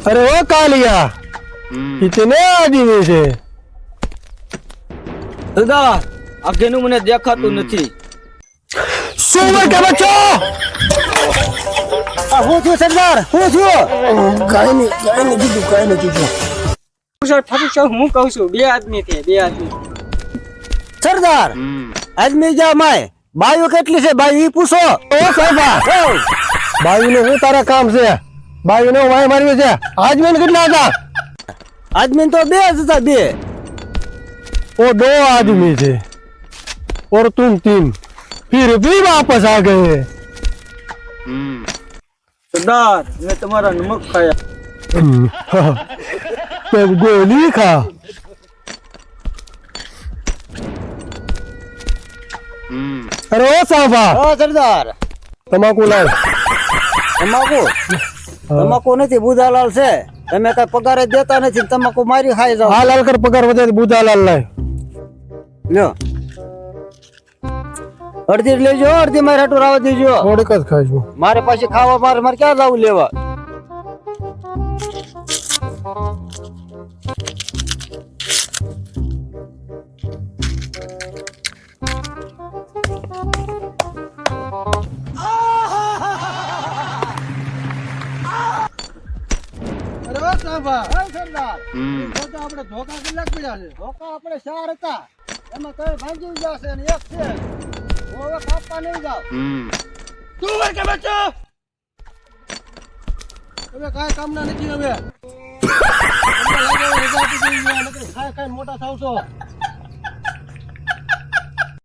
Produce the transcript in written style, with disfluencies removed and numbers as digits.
अरे वो कालिया कितने आदमी છે દાદા આગેનું મને દેખાતું નથી સુવર કે બચ્ચો હું છું સરદાર હું છું કાઈ નહીં કીધું સર ઠાકુર સાહેબ હું કહું છું બે આદમી છે બે આદમી સરદાર આદમી જા માય બાયુ કેટલી છે બાયુ ઈ પૂછો ઓ સરદાર બાયુ ને શું તારા કામ છે બાયુ ને વાય માર્યો છે આદમી કેટલા હતા आदमी तो बे था बे वो 2 आदमी थे और तुम 3 फिर भी वापस आ गए सरदार मैं तुम्हारा नमक खाया तब गोली खा अरे ओ साहबा हाँ सरदार तमाकू लाओ તમાકુ નથી બુધાલાલ છે તમે કઈ પગાર દેતા નથી તમાકુ મારી ખાઈ જાવ હાલ હાલ કર પગાર વધે બુધાલાલ લાય લ્યો અડધી લેજો અડધી મારે હાટુ રાવા દેજો થોડીક જ ખાજો મારે પાછી ખાવા મારે ક્યાં જાવું લેવા આપણે ધોકા કેટલાક પડ્યા છે ધોકા આપણે 4 હતા એમાં કઈ ભાંગી જશે અને એક છે હવે કાપવા નહીં જાવ તું વર કે બચ્ચો હવે કાઈ કામ ના નથી હવે લાગે રજા આપી દઈએ નકર ખાઈ મોટા થાવ છો